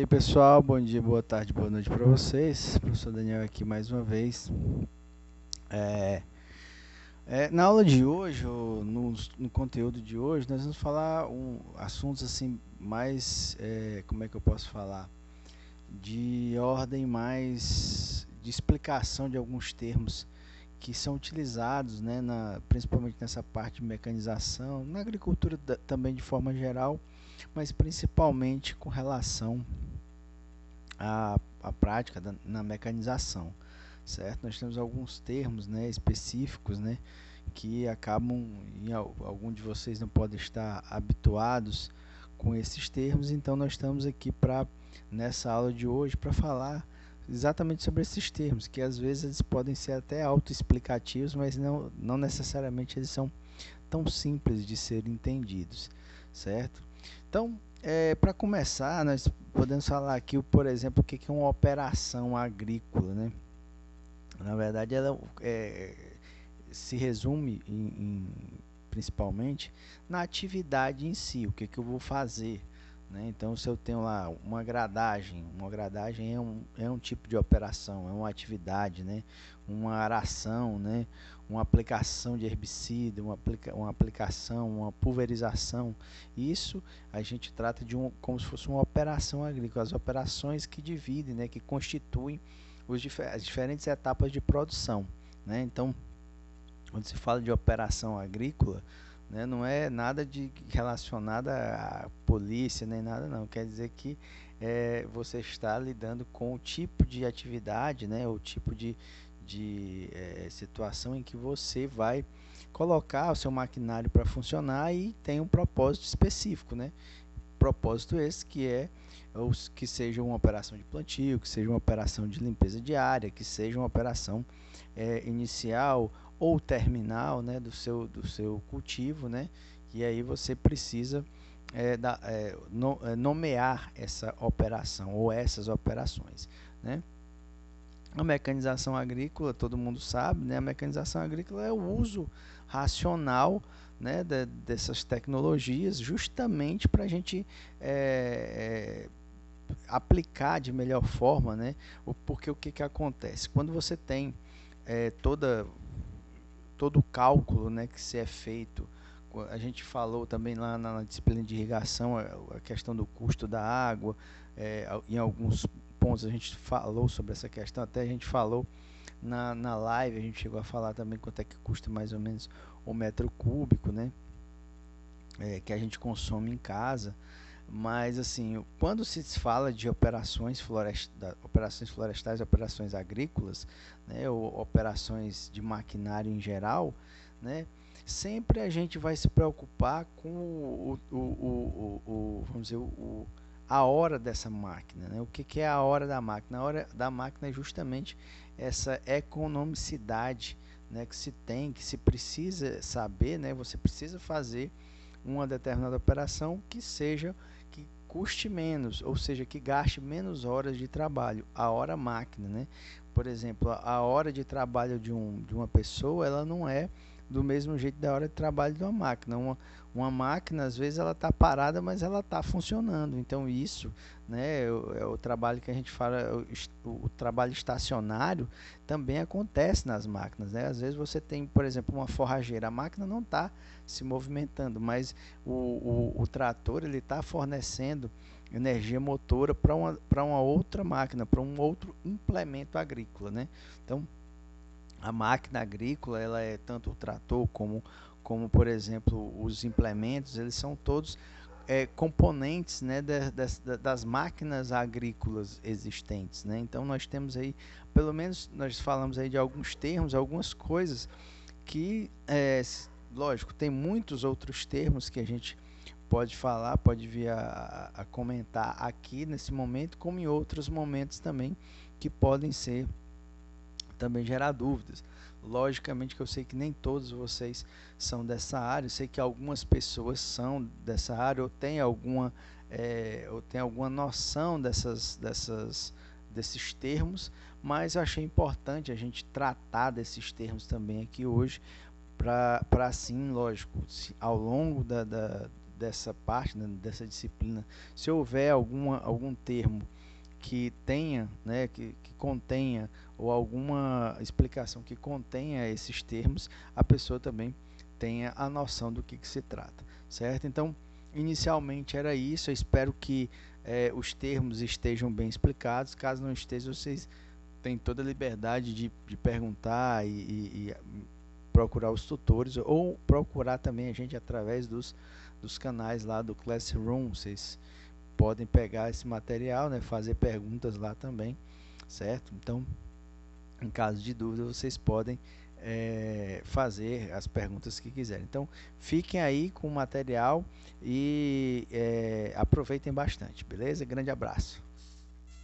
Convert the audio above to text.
Pessoal, bom dia, boa tarde, boa noite para vocês. Professor Daniel aqui mais uma vez. É, Na aula de hoje, ou no conteúdo de hoje, nós vamos falar assuntos assim mais, como é que eu posso falar? De ordem mais de explicação de alguns termos que são utilizados, né, principalmente nessa parte de mecanização, na agricultura também de forma geral, mas principalmente com relação a prática na mecanização, certo? Nós temos alguns termos, né, específicos, né, que acabam, algum de vocês não pode estar habituados com esses termos, então nós estamos aqui nessa aula de hoje, para falar exatamente sobre esses termos, que às vezes eles podem ser até autoexplicativos, mas não necessariamente eles são tão simples de serem entendidos, certo? Então, para começar, nós podemos falar aqui, por exemplo, o que é uma operação agrícola, né? Na verdade, ela se resume principalmente na atividade em si, o que eu vou fazer, né? Então, se eu tenho lá uma gradagem é um tipo de operação, é uma atividade, né? Uma aração, né? Uma aplicação de herbicida, uma aplicação, uma pulverização. Isso a gente trata como se fosse uma operação agrícola, as operações que dividem, né? Que constituem as diferentes etapas de produção, né? Então, quando se fala de operação agrícola, né, não é nada relacionado à polícia nem nada, não. Quer dizer que você está lidando com o tipo de atividade, né, o tipo de situação em que você vai colocar o seu maquinário para funcionar e tem um propósito específico, né? Propósito esse que seja uma operação de plantio, que seja uma operação de limpeza diária, que seja uma operação inicial ou terminal, né, do seu cultivo, né? E aí você precisa nomear essa operação ou essas operações, né? A mecanização agrícola, todo mundo sabe, né? A mecanização agrícola é o uso racional, né, dessas tecnologias, justamente para a gente aplicar de melhor forma, né? Porque o que acontece? Quando você tem todo o cálculo, né, que se é feito, a gente falou também lá na disciplina de irrigação a questão do custo da água, em alguns pontos a gente falou sobre essa questão, até a gente falou na live, a gente chegou a falar também quanto é que custa mais ou menos o metro cúbico, né, que a gente consome em casa. Mas assim, quando se fala de operações florestais, operações agrícolas, né, ou operações de maquinário em geral, né, sempre a gente vai se preocupar com vamos dizer, a hora dessa máquina, né? O que é a hora da máquina? A hora da máquina é justamente essa economicidade, né, que se precisa saber, né? Você precisa fazer uma determinada operação que custe menos, ou seja, que gaste menos horas de trabalho, a hora máquina, né? Por exemplo, a hora de trabalho de uma pessoa, ela não é do mesmo jeito da hora de trabalho de uma máquina. Uma máquina, às vezes, ela está parada, mas ela está funcionando. Então, isso, né, é o trabalho que a gente fala, o trabalho estacionário, também acontece nas máquinas, né? Às vezes você tem, por exemplo, uma forrageira, a máquina não está se movimentando, mas o trator ele está fornecendo energia motora para uma outra máquina, para um outro implemento agrícola, né? Então, a máquina agrícola, ela é tanto o trator como por exemplo, os implementos, eles são todos componentes, né, das máquinas agrícolas existentes, né? Então, nós temos aí, pelo menos nós falamos aí de alguns termos, algumas coisas que, lógico, tem muitos outros termos que a gente pode falar, pode vir a comentar aqui nesse momento, como em outros momentos também, que podem ser também gerar dúvidas. Logicamente que eu sei que nem todos vocês são dessa área, eu sei que algumas pessoas são dessa área ou tem alguma noção desses termos, mas eu achei importante a gente tratar desses termos também aqui hoje, para assim, lógico, ao longo dessa parte, né, dessa disciplina, se houver algum termo que tenha, né, que contenha, ou alguma explicação que contenha esses termos, a pessoa também tenha a noção do que se trata, certo? Então, inicialmente era isso. Eu espero que os termos estejam bem explicados. Caso não estejam, vocês têm toda a liberdade de perguntar e procurar os tutores, ou procurar também a gente através dos canais lá do Classroom. Vocês podem pegar esse material, né, fazer perguntas lá também, certo? Então, em caso de dúvida, vocês podem fazer as perguntas que quiserem. Então, fiquem aí com o material e aproveitem bastante, beleza? Grande abraço.